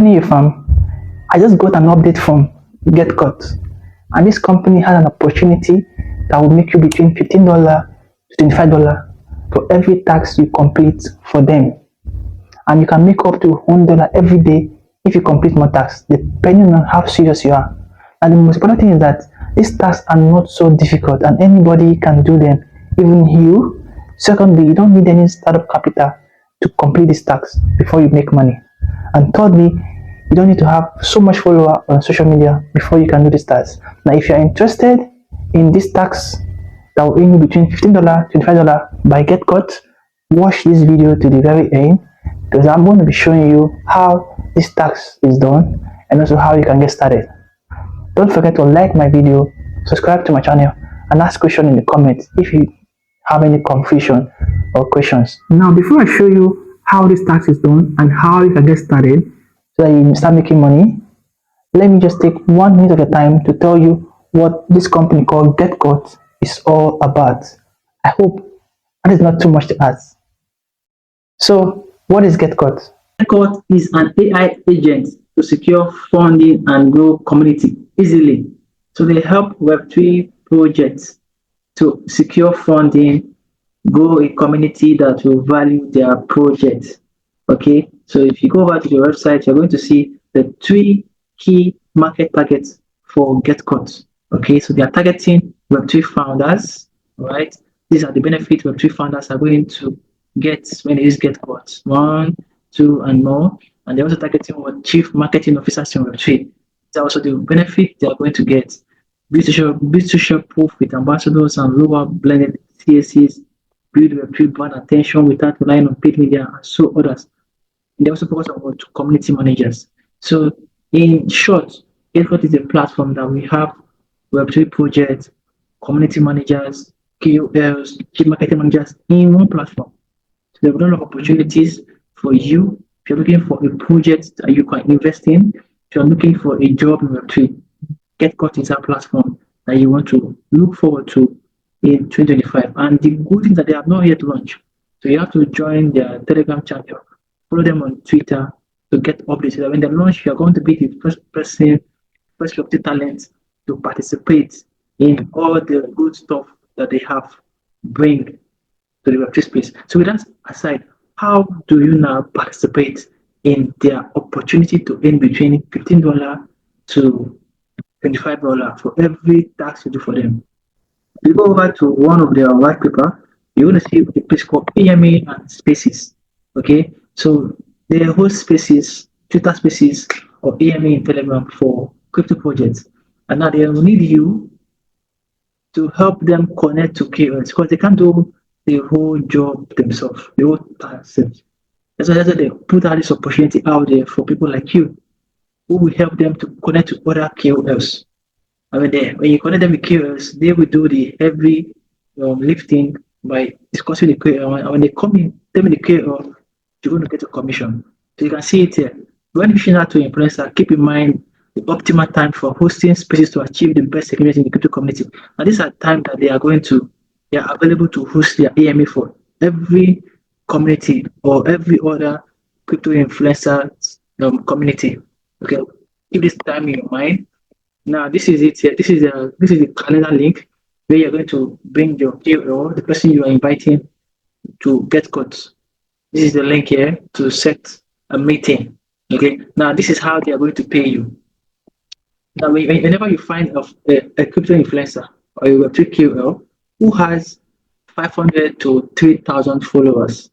opening a farm, I just got an update from GetCultd, and this company has an opportunity that will make you between $15 to $25 for every task you complete for them, and you can make up to $1 every day if you complete more tasks, depending on how serious you are. And the most important thing is that these tasks are not so difficult, and anybody can do them, even you. Secondly, you don't need any startup capital to complete these tasks before you make money. And thirdly, you don't need to have so much follower on social media before you can do these tasks. Now, if you are interested in these tasks that will earn you between $15 to $25 by GetCultd, watch this video to the very end, because I'm going to be showing you how this task is done and also how you can get started. Don't forget to like my video, subscribe to my channel, and ask questions in the comments if you have any confusion or questions. Now, before I show you how this task is done and how you can get started so that you start making money, let me just take 1 minute of your time to tell you what this company called GetCultd is all about. I hope that is not too much to ask. So, what is GetCultd? GetCultd is an AI agent to secure funding and grow community easily. So they help Web3 projects to secure funding, grow a community that will value their project. Okay, so if you go over to the website, you're going to see the 3 key market targets for GetCultd. Okay, so they are targeting Web3 founders, right? These are the benefits Web3 founders are going to get when they use GetCultd. 1, 2, and more. And they're also targeting what chief marketing officers in Web3. These are also the benefit they are going to get. Social proof with ambassadors and lower blended CSCs, build Web3 brand attention without relying on paid media, and so others. And they also focus on what community managers. So in short, GetCultd is a platform that we have Web3 projects, community managers, KOLs, chief marketing managers in one platform. So there are a lot of opportunities for you if you're looking for a project that you can invest in. If you're looking for a job in Web3, GetCultd is a platform that you want to look forward to in 2025. And the good thing that they have not yet launched. So you have to join their Telegram channel, follow them on Twitter to get updates. So that when they launch, you're going to be the first person, first of the talent to participate in all the good stuff that they have bring to the Web3 space. So with that aside, how do you now participate in their opportunity to earn between $15 to $25 for every task you do for them? You go over to one of their white paper, you're going to see a place called AMA and Spaces. Okay, so they host spaces, Twitter spaces, or AMA in Telegram for crypto projects. And now they will need you to help them connect to KOLs because they can't do the whole job themselves, the whole task. That's why they put out this opportunity out there for people like you who will help them to connect to other KOLs. I mean, when you connect them with KOLs, they will do the heavy lifting by discussing the KOL. And when they come in, them in the KOL, you're going to get a commission. So you can see it here. When reaching out to influencer, keep in mind the optimal time for hosting spaces to achieve the best experience in the crypto community. And these are time that they are available to host their AMA for every community or every other crypto influencer community. Okay, keep this time in your mind. Now this is it here. This is the calendar link where you're going to bring your KOL, the person you are inviting to GetCultd. This is the link here to set a meeting. Okay, now this is how they are going to pay you. Now, whenever you find a crypto influencer or a Web3 KOL who has 500 to 3,000 followers,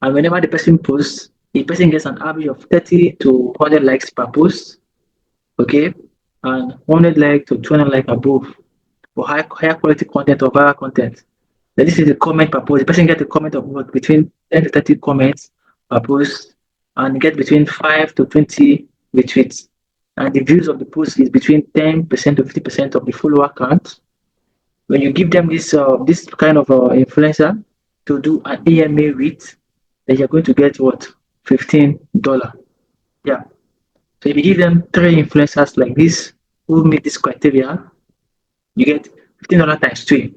and whenever the person posts, the person gets an average of 30 to 100 likes per post, okay, and 100 likes to 200 likes above for higher quality content or viral content. Then this is the comment per post. The person gets a comment of between 10 to 30 comments per post and get between 5 to 20 retweets. And the views of the post is between 10% to 50% of the follower count. When you give them this kind of influencer to do an AMA with, then you're going to get what? $15. Yeah. So if you give them 3 influencers like this who meet this criteria, you get $15 times 3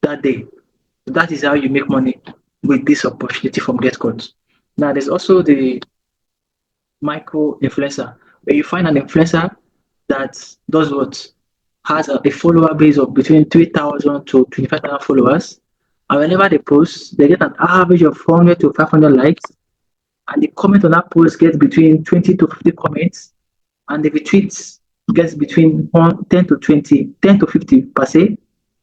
that day. So that is how you make money with this opportunity from GetCultd. Now there's also the micro influencer, where you find an influencer that does what has a follower base of between 3,000 to 25,000 followers. And whenever they post, they get an average of 400 to 500 likes. And the comment on that post gets between 20 to 50 comments. And the retweets gets between 10 to 20, 10 to 50 per se.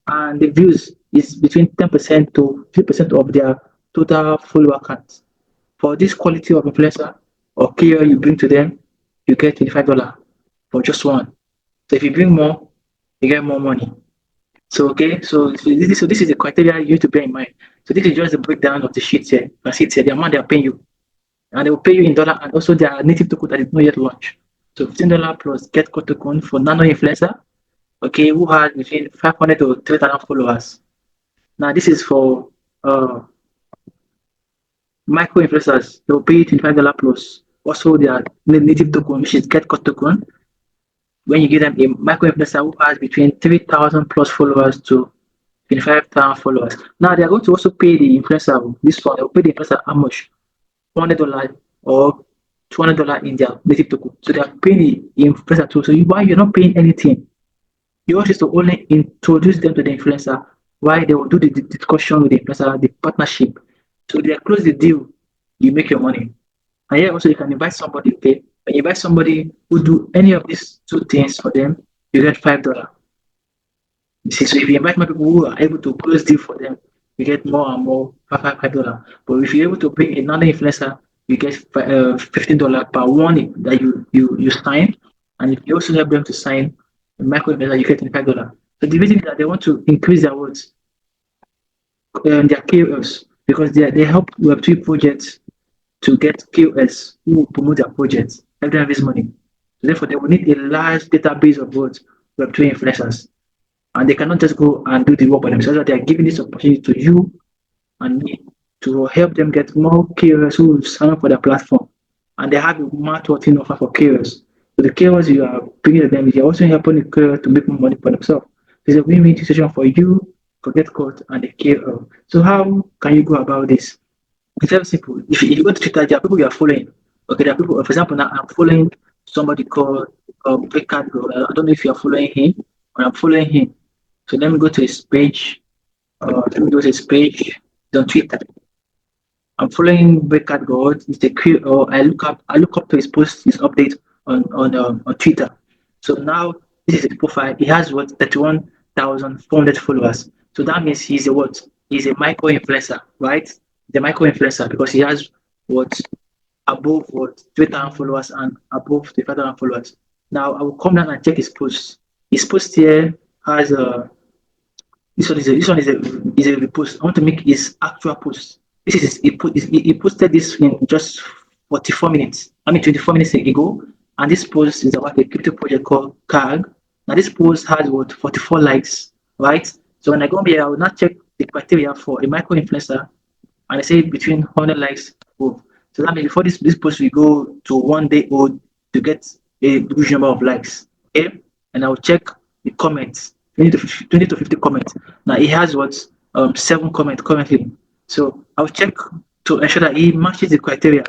And the views is between 10% to 3% of their total follower count. For this quality of influencer or KOL you bring to them, you get $25 for just one. So if you bring more, you get more money. So okay, so this is the criteria you need to bear in mind. So this is just the breakdown of the sheet here. You can see it here, the amount they are paying you. And they will pay you in dollar and also their native token that is not yet launched. So $15 plus GetCultd token for nano influencer, okay, who has between 500 to 3,000 followers. Now this is for micro influencers. They will pay you $25 plus. Also their native token, which is GetCultd token. When you give them a micro influencer who has between 3,000 plus followers to 25,000 followers. Now they are going to also pay the influencer this one. They will pay the influencer how much? $100 or $200 in their native token. So they are paying the influencer too. So why you're not paying anything? You want to only introduce them to the influencer. Why they will do the discussion with the influencer, the partnership. So they close the deal, you make your money. And here also you can invite somebody, okay? When you invite somebody who do any of these two things for them, you get $5. You see, so if you invite more people who are able to close deal for them, you get more and more $5. But if you're able to bring another influencer, you get $15 per one that you sign. And if you also help them to sign a micro influencer, you get $25. So the reason is that they want to increase their words, their KOS, because they help Web3 projects to get KOS who will promote their projects, help them raise money. So therefore, they will need a large database of what Web3 influencers. And they cannot just go and do the work by themselves. So they are giving this opportunity to you and me to help them get more KOS who will sign up for their platform. And they have a mouth-watering offer for KOS. So the KOS you are bringing to them, you're also helping the KOS to make more money for themselves. It's a win-win situation for you, for GetCultd, and the KOS. So how can you go about this? It's very simple. If you go to Twitter, there are people you are following. Okay, there are people, for example, now I'm following somebody called Ricardo. I don't know if you are following him, or I'm following him. So let me go to his page. Let me go to his page on Twitter. I'm following Breakout God. It's the I look up to his post, his update on Twitter. So now this is his profile. He has what 31,400 followers. So that means he's a what? He's a micro influencer, right? The micro influencer because he has what above what 3,000 followers and above 5,000 followers. Now I will come down and check his post. His post here has a this one is a repost. I want to make his actual post. This is he posted this in just 44 minutes. I mean 24 minutes ago. And this post is about a crypto project called CAG. Now this post has what 44 likes, right? So when I go here, I will not check the criteria for a micro influencer and I say between 100 likes above. So that means before this post will go to 1 day old to get a huge number of likes. Okay, and I'll check the comments, 20 to 50 comments. Now he has what 7 comments currently. So I'll check to ensure that he matches the criteria.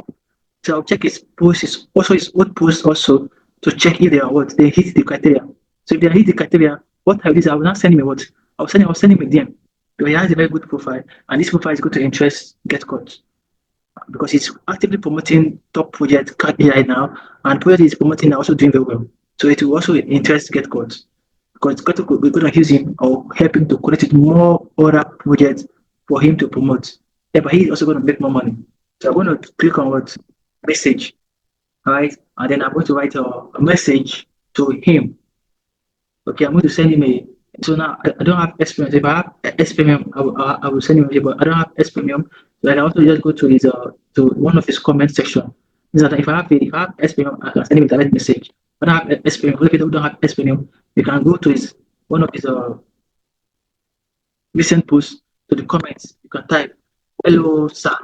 So I'll check his post, his old post also to check if they are what they hit the criteria. So if they hit the criteria, what I will do is I will not send him a what I'll send him a DM because he has a very good profile, and this profile is going to interest GetCultd because he's actively promoting top project CAD AI now, and project he's promoting are also doing very well. So it will also interest GetCultd because we're going to use him or help him to connect with more other projects for him to promote. Yeah, but he's also going to make more money. So I'm going to click on what message, right? And then I'm going to write a message to him. Okay, I'm going to send him a. So now I don't have S premium. If I have S premium, I will send him a. But I don't have S premium, so I can also just go to his to one of his comment section. Is that if I have S premium, I can send him a direct message. If I don't have S premium, if you don't have S premium, you can go to his one of his recent posts to the comments. You can type, "Hello, sir.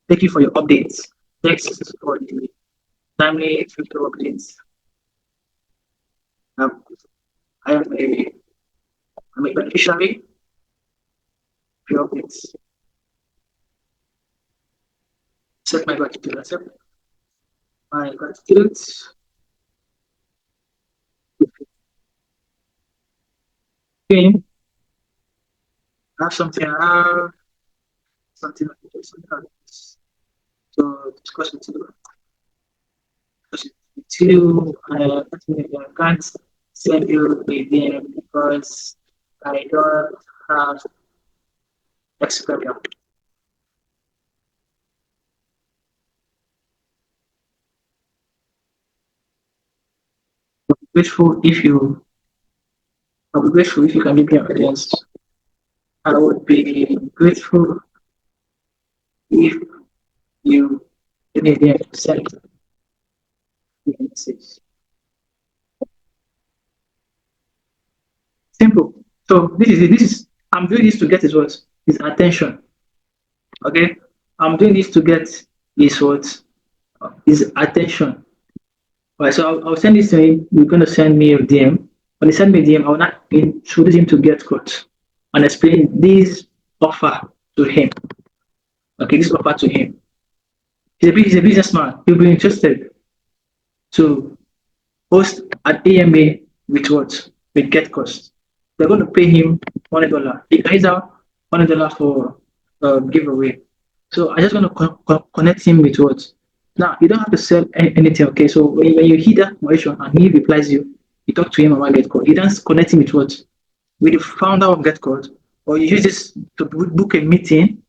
Thank you for your updates. Thanks for the timely crypto updates. Um, I am a beneficiary of your updates. Accept my gratitude. Accept my gratitude. Okay. I have something. I have something like this. Something like this. So discuss with you. Discuss with you. I can't send you a DM because I don't have experience. Grateful if you. I'll be grateful if you can give me an audience. I would be grateful if you immediately send the message. Simple. So this is it. This is I'm doing this to get his what? His attention. Okay. I'm doing this to get his what? His attention. Alright, so I'll send this to him. You're gonna send me a DM. When you send me a DM, I will not introduce him to GetCultd and explain this offer to him. Okay, this offer to him. He's a businessman. He'll be interested to host an AMA with what? With GetCultd. They're going to pay him $100. He can use out $100 for giveaway. So I just going to connect him with what? Now you don't have to sell anything. Okay, so when you hit that conversation and he replies you talk to him about GetCultd. You don't connect him with what? With the founder of GetCultd, or you use this to book a meeting.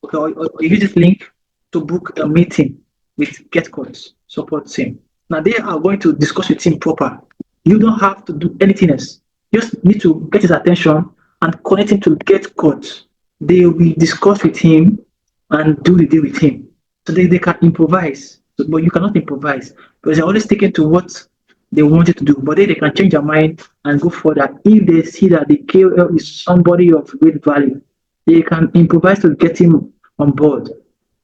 Okay, or you use this link to book a meeting with GetCultd support team. Now they are going to discuss with him proper. You don't have to do anything else. You just need to get his attention and connect him to GetCultd. They will discuss with him and do the deal with him. So they can improvise, but you cannot improvise because they're always sticking to what they want you to do. But then they can change their mind and go further if they see that the KOL is somebody of great value. They can improvise to get him on board.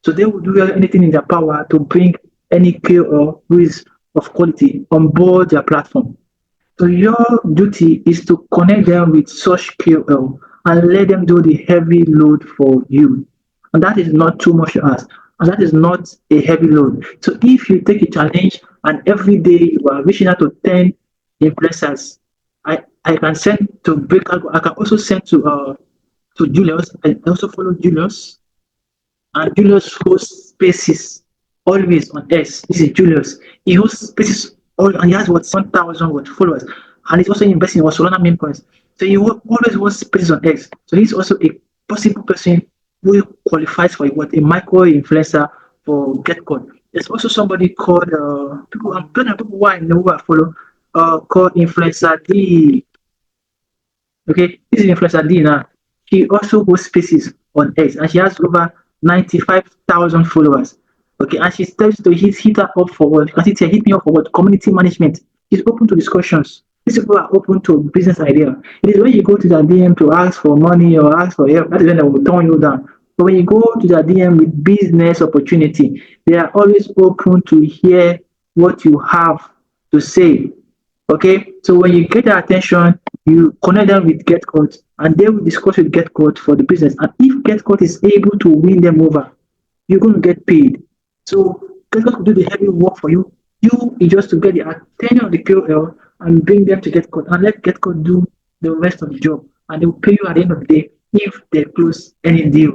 So they will do anything in their power to bring any KOL who is of quality on board their platform. So your duty is to connect them with such KOL and let them do the heavy load for you. And that is not too much to ask. And that is not a heavy load. So if you take a challenge and every day you are reaching out to 10 influencers, I can send to break out. I can also send to Julius. I also follow Julius. And Julius hosts spaces always on X. This is Julius. He hosts spaces all and he has what 1,000 followers. And he's also investing in what Solana meme coins. So he always hosts spaces on X. So he's also a possible person who qualifies for what a micro influencer for GetCultd. There's also somebody called I'm plenty of people who I know who I follow called Influencer D. Okay, this is Influencer D now. She also hosts spaces on X and she has over 95,000 followers. Okay, and she tells to hit her up for what? You can see here, hit me up for what? Community management. She's open to discussions. These people are open to business idea. It is when you go to the DM to ask for money or ask for help, that is when they will turn you down. But when you go to the DM with business opportunity, they are always open to hear what you have to say. Okay, so when you get their attention, you connect them with GetCultd and they will discuss with GetCultd for the business. And if GetCultd is able to win them over, you're going to get paid. So GetCultd will do the heavy work for you. You is just to get the attention of the KOL and bring them to GetCultd and let GetCultd do the rest of the job. And they will pay you at the end of the day if they close any deal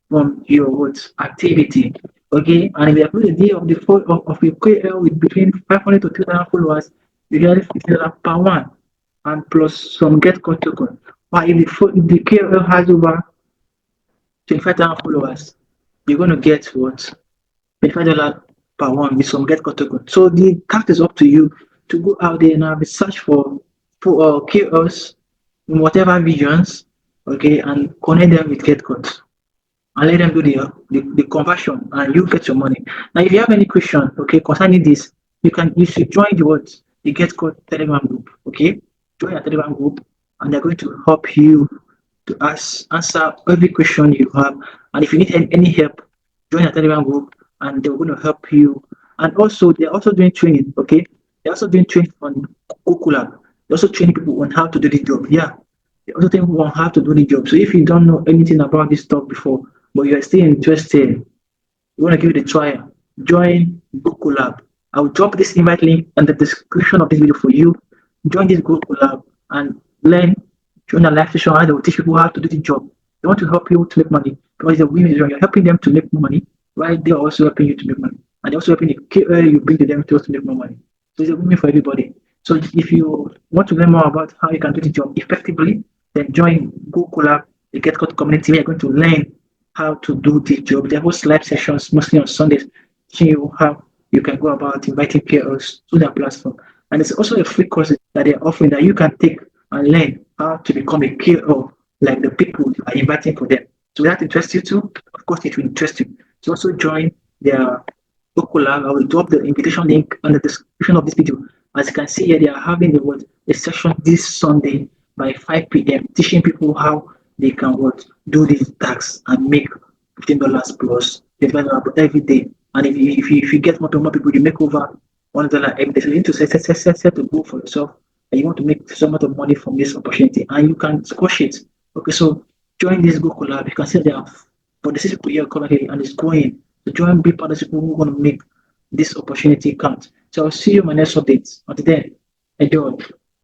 from your activity. Okay, and if they close a deal of the KOL with between 500 to 3,000 followers, you get $50 per one and plus some GetCultd token. But if the KOL has over 25,000 followers, you're going to get what? $25 per one with some GetCultd token. So the task is up to you to go out there and research for KOLs in whatever regions, okay, and connect them with GetCultd and let them do the conversion and you get your money. Now, if you have any question, okay, concerning this, you should join the GetCultd Telegram group, okay? Join a Telegram group and they're going to help you to answer every question you have. And if you need any help, join a Telegram group and they're going to help you. And also, they're also doing training, okay? They're also doing training on Google. They're also training people on how to do the job. Yeah, they're also training people on how to do the job. So if you don't know anything about this stuff before, but you're still interested, you want to give it a try, join GetCultd. I will drop this invite link in the description of this video for you. Join this GetCultd and learn. Join a live session. They will teach people how to do the job. They want to help you to make money because the women you're helping them to make more money, right? They are also helping you to make money, and they're also helping the KOL you bring to them to also make more money. So it's a win for everybody. So if you want to learn more about how you can do the job effectively, then join GetCultd, the GetCultd community. We are going to learn how to do the job. They host live sessions mostly on Sundays, teaching you how you can go about inviting KOLs to their platform. And it's also a free course that they're offering that you can take and learn how to become a KOL like the people you are inviting for them. So that interests you too. Of course, it will interest you. So also join their GetCultd. I will drop the invitation link on the description of this video. As you can see here, they are having a session this Sunday by 5 p.m. teaching people how they can do these tasks and make $15 plus $25 every day. And if you get more people, you make over $1 every day. So you need to set a goal for yourself, and you want to make so much of money from this opportunity, and you can squash it. Okay, so join this GetCultd. You can see they have 46 people here currently, and it's growing. So join, be part of the people who want to make this opportunity count. So I'll see you in my next update. Until then, enjoy.